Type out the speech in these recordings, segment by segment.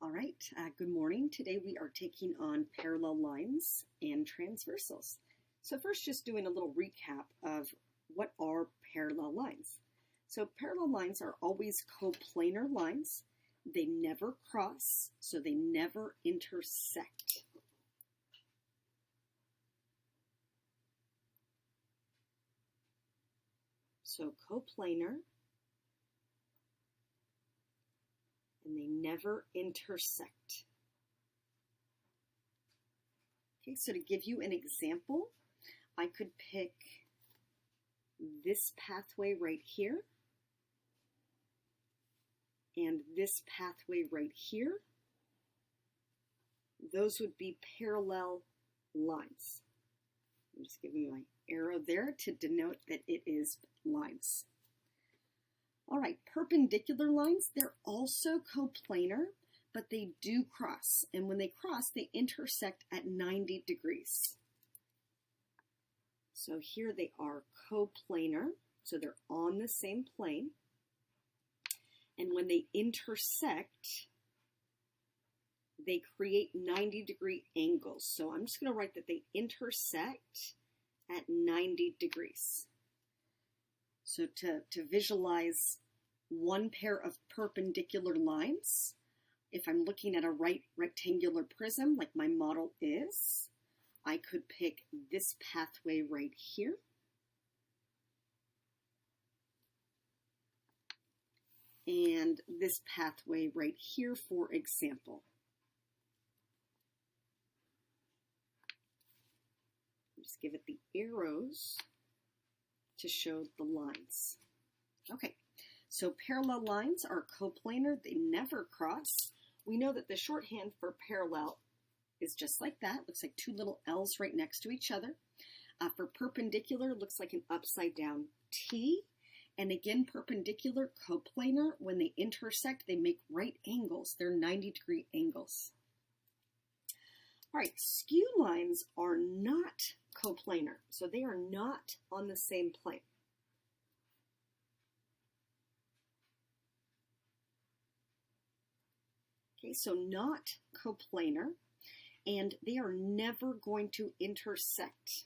All right, good morning. Today we are taking on parallel lines and transversals. So first, just doing a little recap of what are parallel lines. So parallel lines are always coplanar lines. They never cross, so they never intersect. So coplanar, and they never intersect. Okay, so to give you an example, I could pick this pathway right here and this pathway right here. Those would be parallel lines. I'm just giving you my arrow there to denote that it is lines. All right, perpendicular lines, they're also coplanar, but they do cross. And when they cross, they intersect at 90 degrees. So here they are coplanar, so they're on the same plane. And when they intersect, they create 90-degree angles. So I'm just going to write that they intersect at 90 degrees. So to visualize one pair of perpendicular lines, if I'm looking at a right rectangular prism like my model is, I could pick this pathway right here. And this pathway right here, for example. Just give it the arrows to show the lines. Okay, so parallel lines are coplanar, they never cross. We know that the shorthand for parallel is just like that. Looks like two little L's right next to each other. For perpendicular, looks like an upside down T. And again, perpendicular, coplanar, when they intersect, they make right angles. They're 90-degree angles. All right, skew lines are not coplanar, so they are not on the same plane. Okay, so not coplanar, and they are never going to intersect.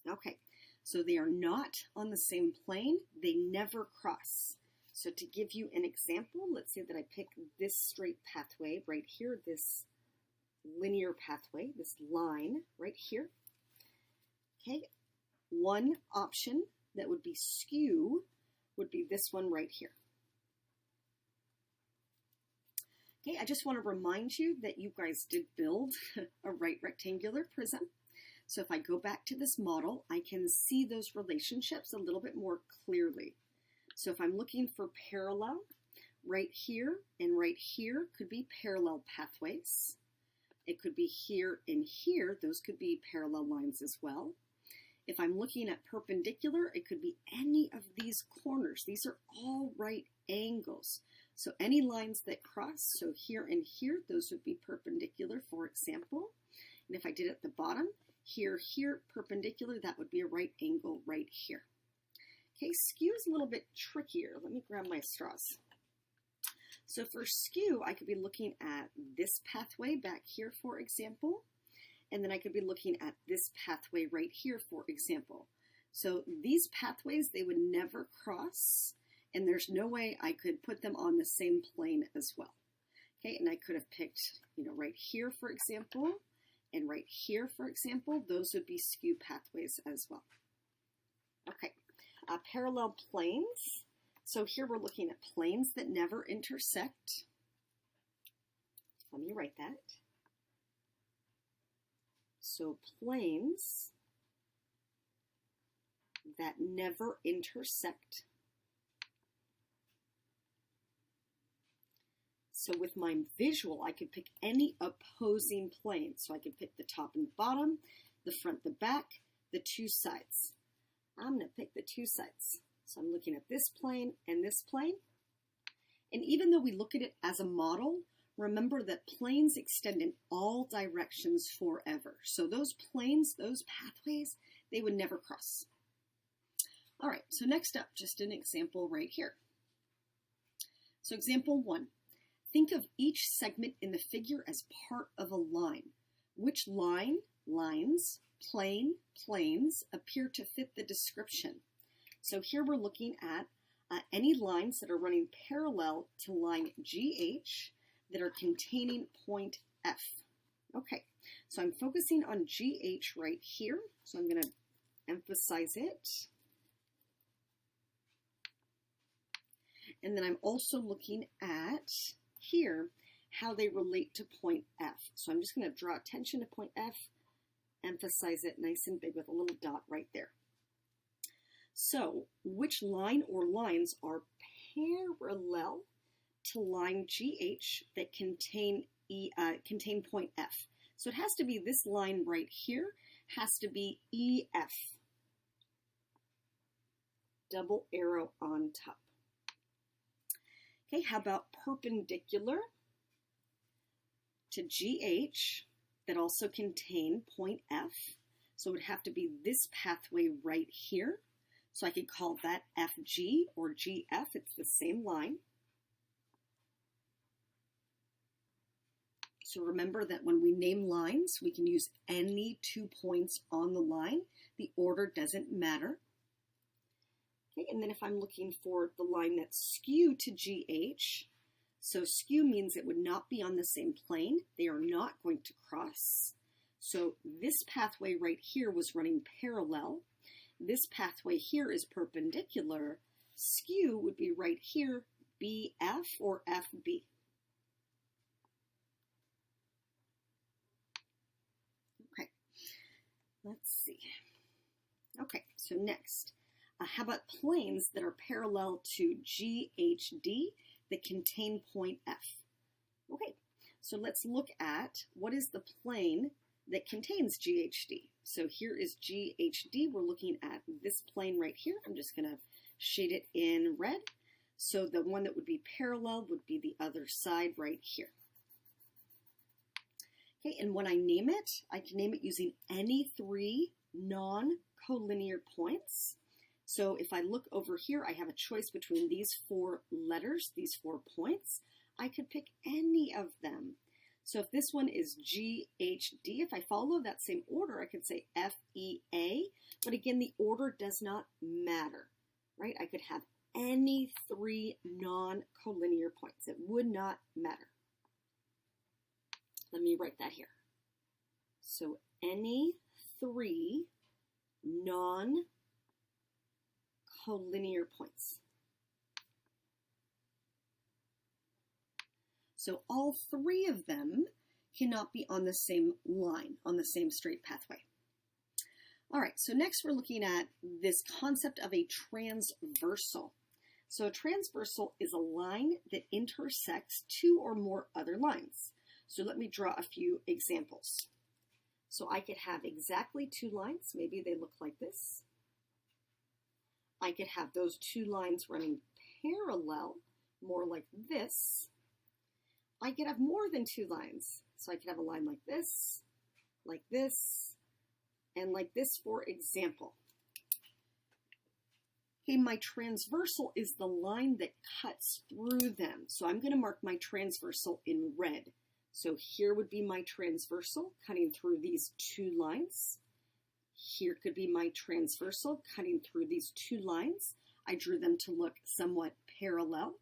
Okay, so they are not on the same plane. They never cross. So to give you an example, let's say that I pick this straight pathway right here, this linear pathway, this line right here. Okay, one option that would be skew would be this one right here. Okay, I just want to remind you that you guys did build a right rectangular prism. So if I go back to this model, I can see those relationships a little bit more clearly. So if I'm looking for parallel, right here and right here could be parallel pathways. It could be here and here. Those could be parallel lines as well. If I'm looking at perpendicular, it could be any of these corners. These are all right angles. So any lines that cross, so here and here, those would be perpendicular, for example. And if I did at the bottom, here, here, perpendicular, that would be a right angle right here. Okay, skew is a little bit trickier. Let me grab my straws. So for skew, I could be looking at this pathway back here, for example, and then I could be looking at this pathway right here, for example. So these pathways, they would never cross, and there's no way I could put them on the same plane as well. Okay, and I could have picked, right here, for example, and right here, for example, those would be skew pathways as well. Okay, parallel planes. So here we're looking at planes that never intersect. Let me write that. So planes that never intersect. So with my visual, I could pick any opposing plane. So I could pick the top and the bottom, the front, the back, the two sides. I'm going to pick the two sides. So I'm looking at this plane and this plane. And even though we look at it as a model, remember that planes extend in all directions forever. So those planes, those pathways, they would never cross. All right, so next up, just an example right here. So example 1, think of each segment in the figure as part of a line. Which line, lines, plane, planes appear to fit the description? So here we're looking at any lines that are running parallel to line GH that are containing point F. Okay, so I'm focusing on GH right here, so I'm going to emphasize it. And then I'm also looking at here how they relate to point F. So I'm just going to draw attention to point F, emphasize it nice and big with a little dot right there. So which line or lines are parallel to line GH that contain point F? So it has to be this line right here, has to be EF. Double arrow on top. Okay, how about perpendicular to GH that also contain point F? So it would have to be this pathway right here. So I could call that FG or GF. It's the same line. So remember that when we name lines, we can use any 2 points on the line. The order doesn't matter. Okay, and then if I'm looking for the line that's skew to GH, so skew means it would not be on the same plane. They are not going to cross. So this pathway right here was running parallel. This pathway here is perpendicular. Skew would be right here, BF or FB. Okay, let's see. Okay, so next. How about planes that are parallel to GHD that contain point F? Okay, so let's look at what is the plane that contains GHD. So here is GHD. We're looking at this plane right here. I'm just going to shade it in red. So the one that would be parallel would be the other side right here. Okay, and when I name it, I can name it using any 3 non-collinear points. So if I look over here, I have a choice between these 4 letters, these 4 points. I could pick any of them. So if this one is GHD, if I follow that same order, I could say FEA. But again, the order does not matter, right? I could have any 3 non-collinear points. It would not matter. Let me write that here. So any 3 non-collinear points. So all 3 of them cannot be on the same line, on the same straight pathway. All right, so next we're looking at this concept of a transversal. So a transversal is a line that intersects 2 or more other lines. So let me draw a few examples. So I could have exactly 2 lines. Maybe they look like this. I could have those 2 lines running parallel, more like this. I could have more than 2 lines. So I could have a line like this, and like this, for example. Okay, my transversal is the line that cuts through them. So I'm going to mark my transversal in red. So here would be my transversal cutting through these 2 lines. Here could be my transversal cutting through these 2 lines. I drew them to look somewhat parallel.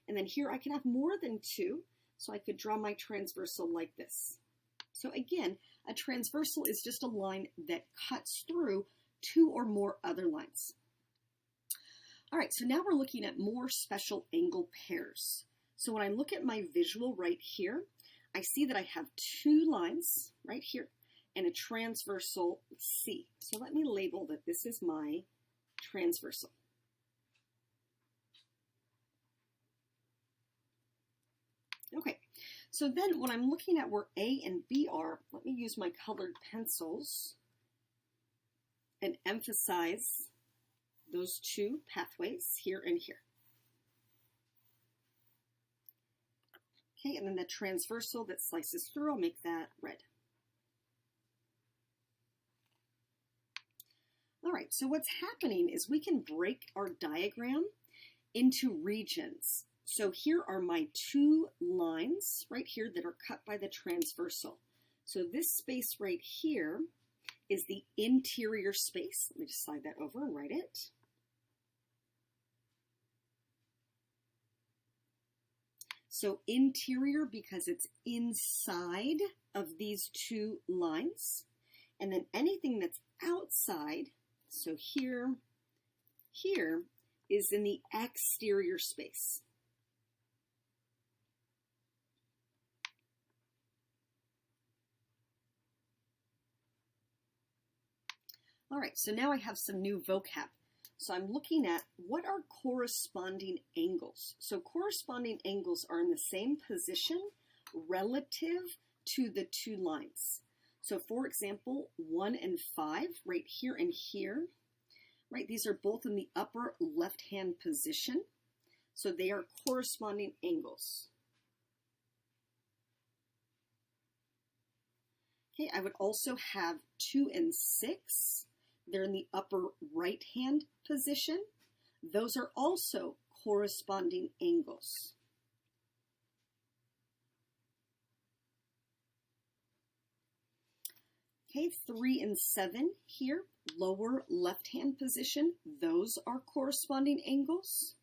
And then here I can have more than 2, so I could draw my transversal like this. So again, a transversal is just a line that cuts through 2 or more other lines. All right, so now we're looking at more special angle pairs. So when I look at my visual right here, I see that I have 2 lines right here and a transversal C. So let me label that this is my transversal. Okay, so then when I'm looking at where A and B are, let me use my colored pencils and emphasize those 2 pathways here and here. Okay, and then the transversal that slices through, I'll make that red. All right, so what's happening is we can break our diagram into regions. So here are my two lines right here that are cut by the transversal. So this space right here is the interior space. Let me just slide that over and write it. So interior because it's inside of these two lines. And then anything that's outside, so here is in the exterior space. All right, so now I have some new vocab. So I'm looking at what are corresponding angles. So corresponding angles are in the same position relative to the two lines. So for example, 1 and 5, right here and here, right? These are both in the upper left-hand position. So they are corresponding angles. Okay, I would also have 2 and 6. They're in the upper right-hand position. Those are also corresponding angles. Okay, 3 and 7 here, lower left-hand position. Those are corresponding angles.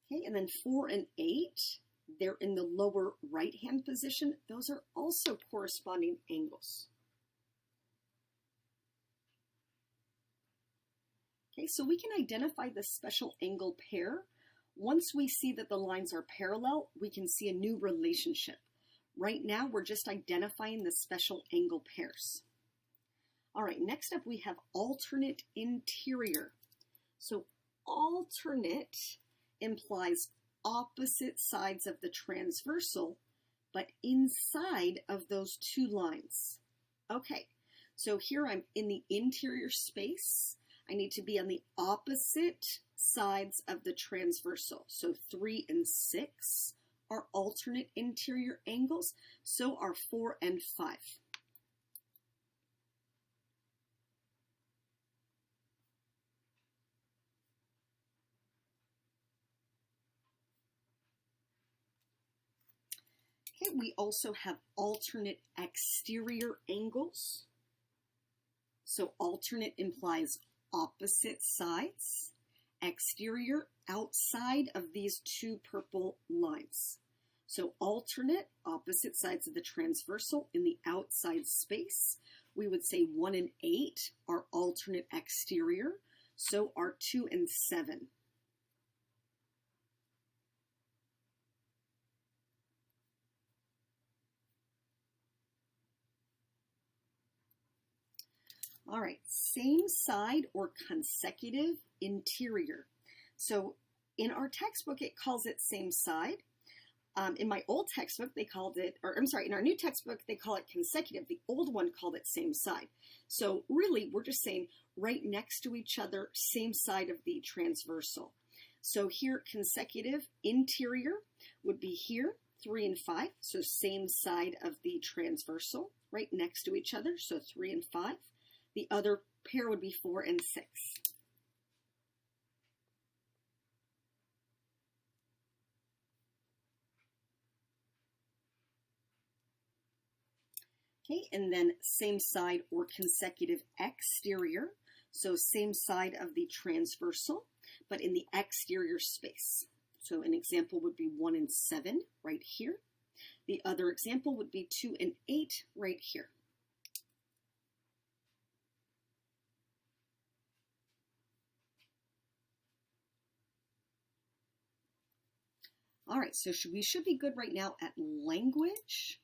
Okay, and then 4 and 8, they're in the lower right-hand position. Those are also corresponding angles. Okay, so we can identify the special angle pair. Once we see that the lines are parallel, we can see a new relationship. Right now, we're just identifying the special angle pairs. All right, next up we have alternate interior. So alternate implies opposite sides of the transversal, but inside of those two lines. Okay, so here I'm in the interior space. I need to be on the opposite sides of the transversal. So 3 and 6 are alternate interior angles. So are 4 and 5. Okay, we also have alternate exterior angles. So alternate implies opposite sides. Exterior, outside of these two purple lines. So alternate, opposite sides of the transversal in the outside space. We would say 1 and 8 are alternate exterior. So are 2 and 7. All right, same side or consecutive interior. So in our textbook, it calls it same side. In my old textbook, they called it, or I'm sorry, in our new textbook, they call it consecutive. The old one called it same side. So really, we're just saying right next to each other, same side of the transversal. So here, consecutive interior would be here, 3 and 5. So same side of the transversal, right next to each other. So 3 and 5. The other pair would be 4 and 6. Okay, and then same side or consecutive exterior. So same side of the transversal, but in the exterior space. So an example would be 1 and 7 right here. The other example would be 2 and 8 right here. All right, so we should be good right now at language,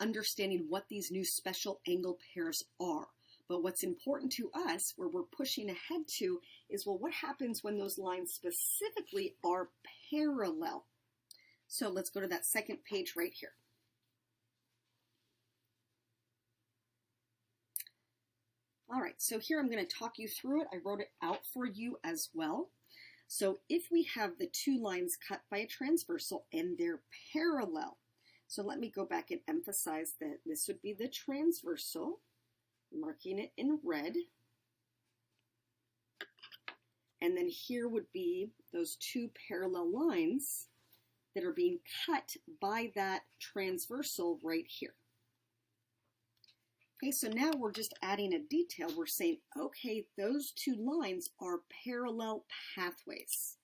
understanding what these new special angle pairs are. But what's important to us, where we're pushing ahead to, is, well, what happens when those lines specifically are parallel? So let's go to that second page right here. All right, so here I'm going to talk you through it. I wrote it out for you as well. So if we have the two lines cut by a transversal and they're parallel, So let me go back and emphasize that this would be the transversal, marking it in red. And then here would be those two parallel lines that are being cut by that transversal right here. Okay, so now we're just adding a detail. We're saying, okay, those two lines are parallel pathways.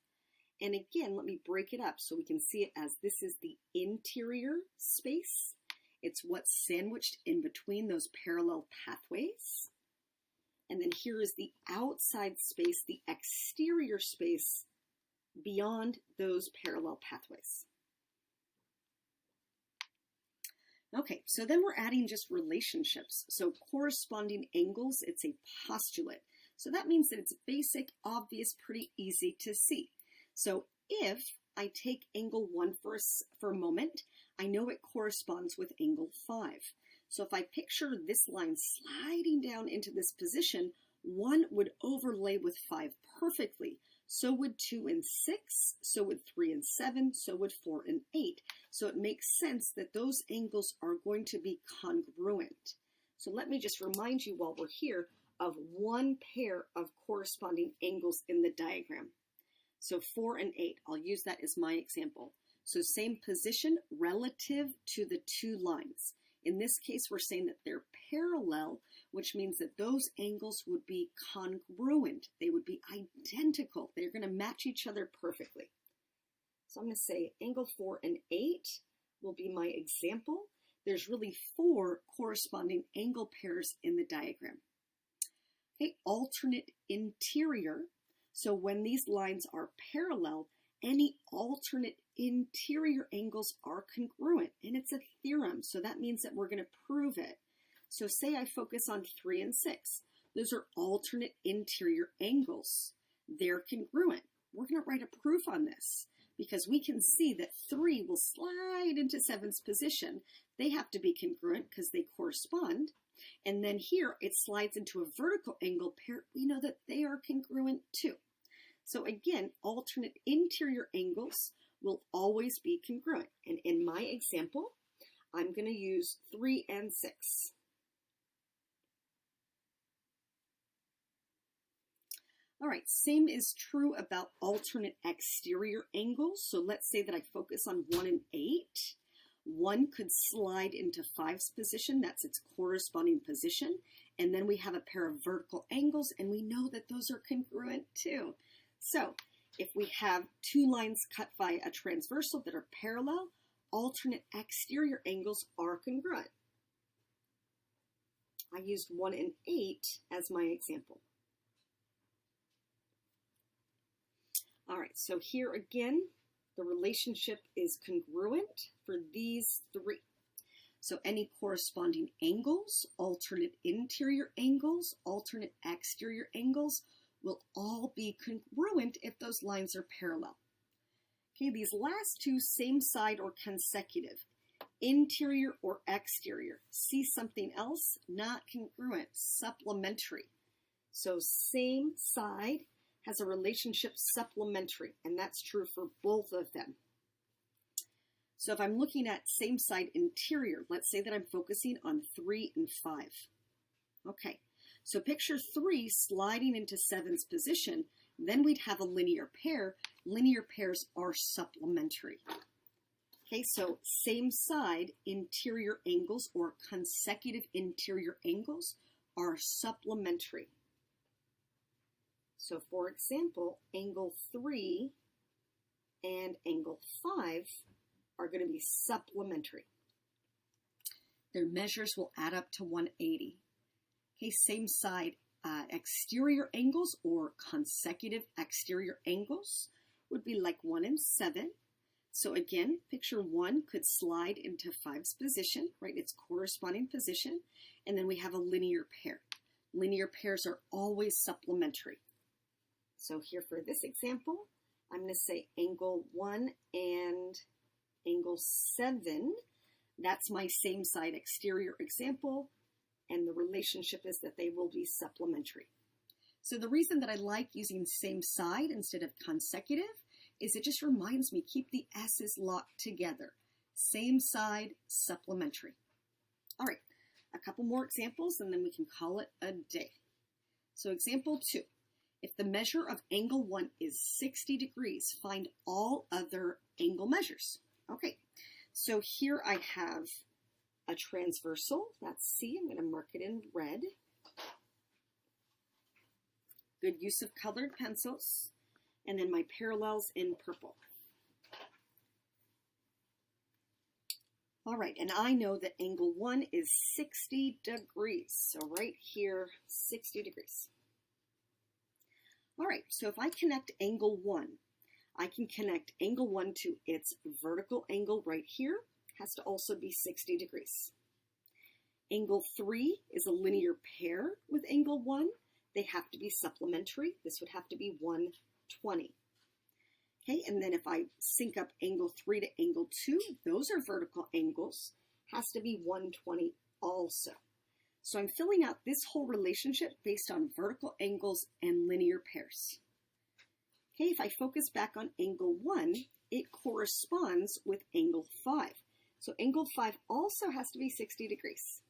And again, let me break it up so we can see it as this is the interior space. It's what's sandwiched in between those parallel pathways. And then here is the outside space, the exterior space beyond those parallel pathways. Okay, so then we're adding just relationships. So corresponding angles, it's a postulate. So that means that it's basic, obvious, pretty easy to see. So if I take angle 1 for a moment, I know it corresponds with angle 5. So if I picture this line sliding down into this position, 1 would overlay with 5 perfectly. So would 2 and 6, so would 3 and 7, so would 4 and 8. So it makes sense that those angles are going to be congruent. So let me just remind you while we're here of one pair of corresponding angles in the diagram. So 4 and 8, I'll use that as my example. So same position relative to the two lines. In this case, we're saying that they're parallel, which means that those angles would be congruent. They would be identical. They're going to match each other perfectly. So I'm going to say angle 4 and 8 will be my example. There's really 4 corresponding angle pairs in the diagram. Okay, alternate interior. So when these lines are parallel, any alternate interior angles are congruent, and it's a theorem, so that means that we're going to prove it. So say I focus on 3 and 6. Those are alternate interior angles. They're congruent. We're going to write a proof on this because we can see that 3 will slide into 7's position. They have to be congruent because they correspond. And then here it slides into a vertical angle pair. We know that they are congruent too. So again, alternate interior angles will always be congruent. And in my example, I'm going to use 3 and 6. All right, same is true about alternate exterior angles. So let's say that I focus on 1 and 8. 1 could slide into 5's position. That's its corresponding position. And then we have a pair of vertical angles, and we know that those are congruent too. So if we have two lines cut by a transversal that are parallel, alternate exterior angles are congruent. I used 1 and 8 as my example. All right, so here again, the relationship is congruent for these 3. So any corresponding angles, alternate interior angles, alternate exterior angles will all be congruent if those lines are parallel. Okay, these last two, same side or consecutive, interior or exterior. See something else? Not congruent, supplementary. So same side has a relationship supplementary, and that's true for both of them. So if I'm looking at same side interior, let's say that I'm focusing on 3 and 5. Okay, so picture 3 sliding into 7's position, then we'd have a linear pair. Linear pairs are supplementary. Okay, so same side interior angles or consecutive interior angles are supplementary. So for example, angle 3 and angle 5 are going to be supplementary. Their measures will add up to 180. Okay, same side exterior angles or consecutive exterior angles would be like 1 and 7. So again, picture 1 could slide into 5's position, right? Its corresponding position. And then we have a linear pair. Linear pairs are always supplementary. So here for this example, I'm going to say angle 1 and angle 7. That's my same side exterior example. And the relationship is that they will be supplementary. So the reason that I like using same side instead of consecutive is it just reminds me, keep the S's locked together. Same side, supplementary. All right, a couple more examples and then we can call it a day. So example 2, if the measure of angle 1 is 60 degrees, find all other angle measures. Okay, so here I have a transversal, that's C, I'm going to mark it in red. Good use of colored pencils. And then my parallels in purple. All right, and I know that angle 1 is 60 degrees. So right here, 60 degrees. All right, so if I connect angle 1, I can connect angle 1 to its vertical angle right here. Has to also be 60 degrees. Angle 3 is a linear pair with angle 1. They have to be supplementary. This would have to be 120. Okay, and then if I sync up angle 3 to angle 2, those are vertical angles, has to be 120 also. So I'm filling out this whole relationship based on vertical angles and linear pairs. Okay, if I focus back on angle 1, it corresponds with angle 5. So angle 5 also has to be 60 degrees.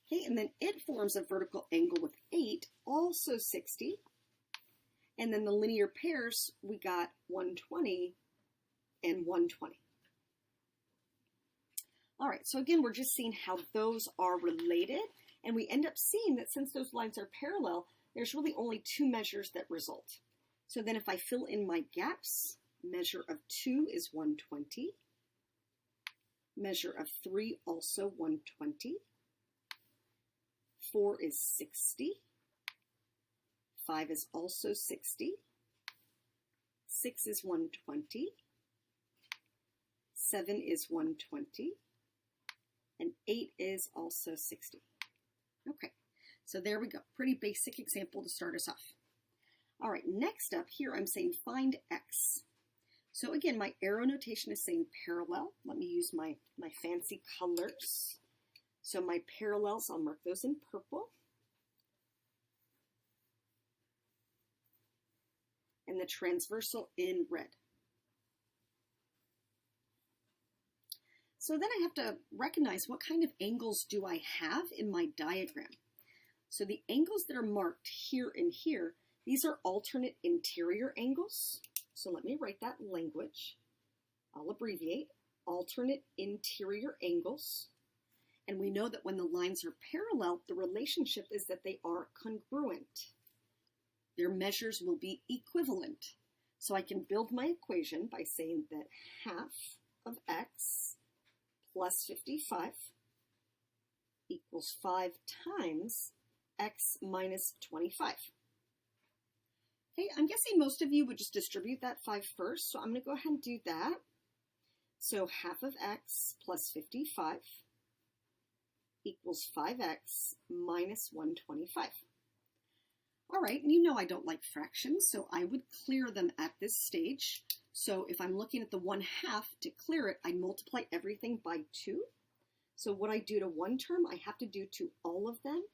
Okay, and then it forms a vertical angle with 8, also 60. And then the linear pairs, we got 120 and 120. All right, so again, we're just seeing how those are related. And we end up seeing that since those lines are parallel, there's really only 2 measures that result. So then if I fill in my gaps, measure of 2 is 120. Measure of 3 also 120. 4 is 60. 5 is also 60. 6 is 120. 7 is 120. And 8 is also 60. Okay, so there we go. Pretty basic example to start us off. All right, next up here I'm saying find x. So again, my arrow notation is saying parallel. Let me use my fancy colors. So my parallels, I'll mark those in purple. And the transversal in red. So then I have to recognize what kind of angles do I have in my diagram. So the angles that are marked here and here, these are alternate interior angles. So let me write that language. I'll abbreviate, alternate interior angles. And we know that when the lines are parallel, the relationship is that they are congruent. Their measures will be equivalent. So I can build my equation by saying that half of x plus 55 equals 5 times x minus 25. Okay, I'm guessing most of you would just distribute that 5 first, so I'm going to go ahead and do that. So half of x plus 55 equals 5x minus 125. All right, and you know I don't like fractions, so I would clear them at this stage. So if I'm looking at the 1/2, to clear it, I multiply everything by 2. So what I do to one term, I have to do to all of them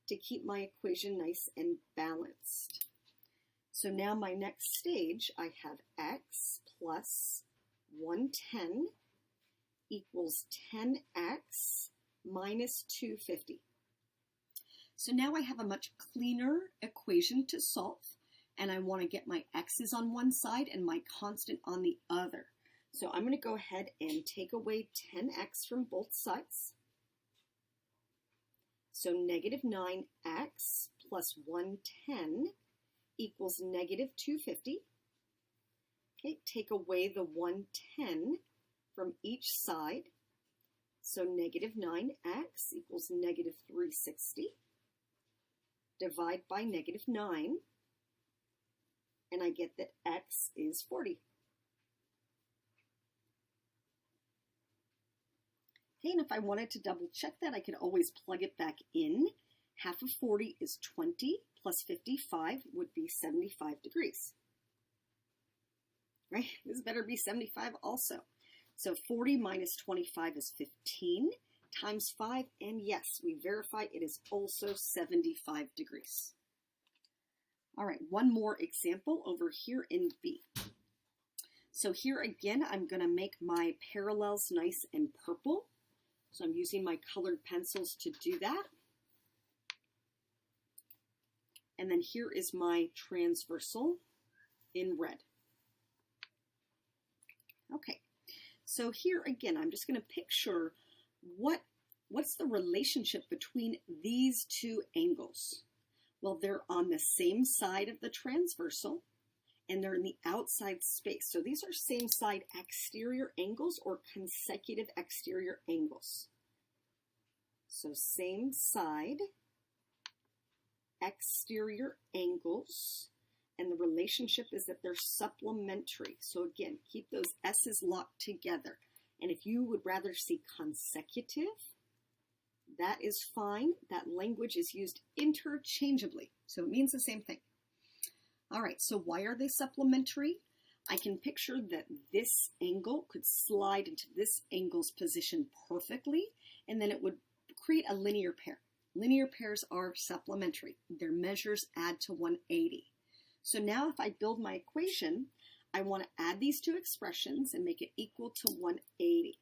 to keep my equation nice and balanced. So now my next stage, I have x plus 110 equals 10x minus 250. So now I have a much cleaner equation to solve, and I want to get my x's on one side and my constant on the other. So I'm going to go ahead and take away 10x from both sides. So negative 9x plus 110 equals negative 250. Okay, take away the 110 from each side. So negative 9x equals negative 360. Divide by negative 9, and I get that x is 40. Okay, and if I wanted to double check that, I could always plug it back in. Half of 40 is 20, plus 55 would be 75 degrees. Right? This better be 75 also. So 40 minus 25 is 15 times 5, and yes, we verify it is also 75 degrees. All right, one more example over here in B. So here again, I'm going to make my parallels nice and purple. So I'm using my colored pencils to do that. And then here is my transversal in red. Okay, so here again, I'm just going to picture what's the relationship between these two angles. Well, they're on the same side of the transversal, and they're in the outside space. So these are same side exterior angles or consecutive exterior angles. So same side exterior angles, and the relationship is that they're supplementary. So again, keep those S's locked together. And if you would rather see consecutive, that is fine. That language is used interchangeably, so it means the same thing. All right, so why are they supplementary? I can picture that this angle could slide into this angle's position perfectly, and then it would create a linear pair. Linear pairs are supplementary. Their measures add to 180. So now if I build my equation, I want to add these two expressions and make it equal to 180.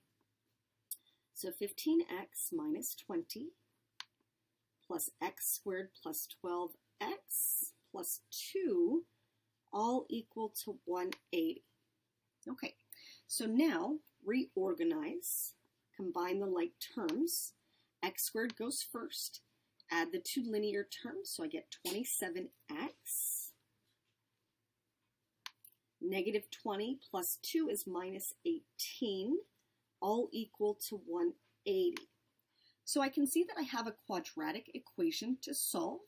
So 15x minus 20 plus x squared plus 12x plus 2 all equal to 180. Okay, so now reorganize, combine the like terms. X squared goes first. Add the two linear terms, so I get 27x. Negative 20 plus 2 is minus 18, all equal to 180. So I can see that I have a quadratic equation to solve,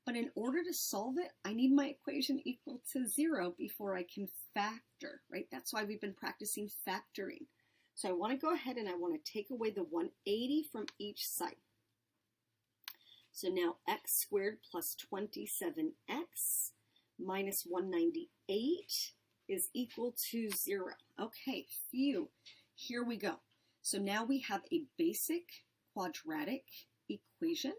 but in order to solve it, I need my equation equal to 0 before I can factor, right? That's why we've been practicing factoring. So I want to go ahead and I want to take away the 180 from each side. So now x squared plus 27x minus 198 is equal to 0. Okay, phew. Here we go. So now we have a basic quadratic equation,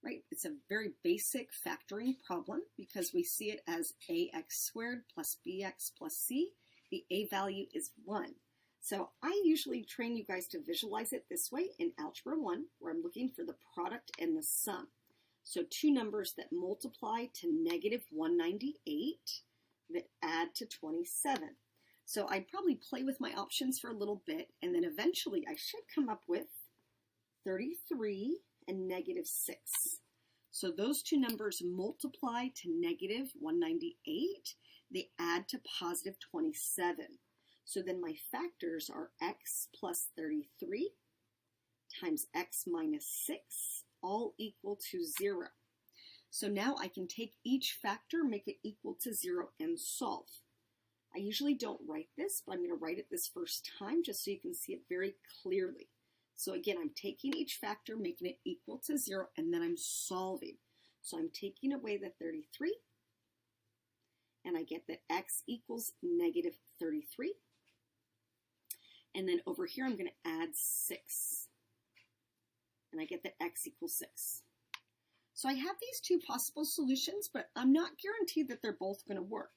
right? It's a very basic factoring problem because we see it as ax squared plus bx plus c. The a value is 1. So I usually train you guys to visualize it this way in Algebra 1, where I'm looking for the product and the sum. So two numbers that multiply to negative 198 that add to 27. So I'd probably play with my options for a little bit, and then eventually I should come up with 33 and negative 6. So those two numbers multiply to negative 198. They add to positive 27. So then my factors are x plus 33 times x minus 6, all equal to 0. So now I can take each factor, make it equal to 0, and solve. I usually don't write this, but I'm going to write it this first time just so you can see it very clearly. So again, I'm taking each factor, making it equal to 0, and then I'm solving. So I'm taking away the 33, and I get that x equals negative 33. And then over here, I'm going to add 6. And I get that x equals 6. So I have these two possible solutions, but I'm not guaranteed that they're both going to work.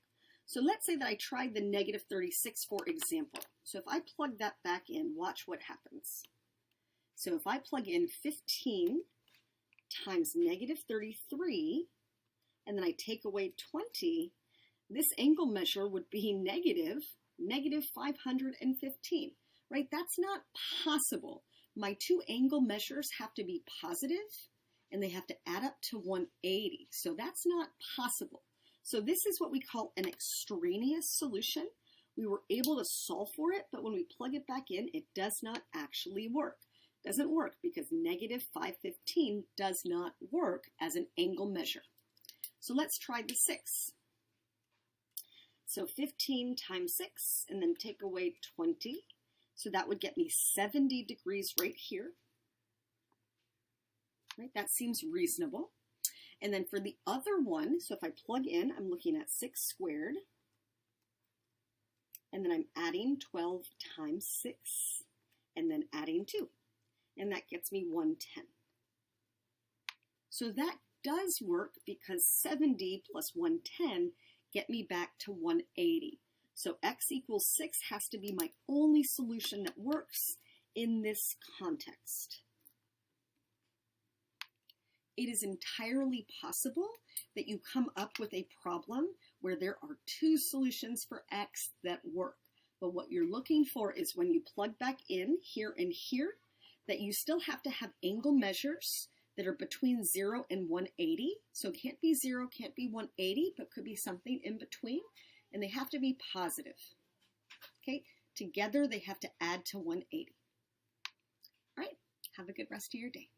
So let's say that I tried the negative 36, for example. So if I plug that back in, watch what happens. So if I plug in 15 times negative 33, and then I take away 20, this angle measure would be negative 515, right? That's not possible. My two angle measures have to be positive, and they have to add up to 180. So that's not possible. So this is what we call an extraneous solution. We were able to solve for it, but when we plug it back in, it does not actually work. It doesn't work because negative 515 does not work as an angle measure. So let's try the 6. So 15 times 6, and then take away 20. So that would get me 70 degrees right here. Right, that seems reasonable. And then for the other one, so if I plug in, I'm looking at 6 squared. And then I'm adding 12 times 6, and then adding 2. And that gets me 110. So that does work because 70 plus 110 get me back to 180. So x equals 6 has to be my only solution that works in this context. It is entirely possible that you come up with a problem where there are two solutions for x that work. But what you're looking for is when you plug back in here and here, that you still have to have angle measures that are between 0 and 180. So it can't be 0, can't be 180, but could be something in between. And they have to be positive. Okay, together they have to add to 180. All right, have a good rest of your day.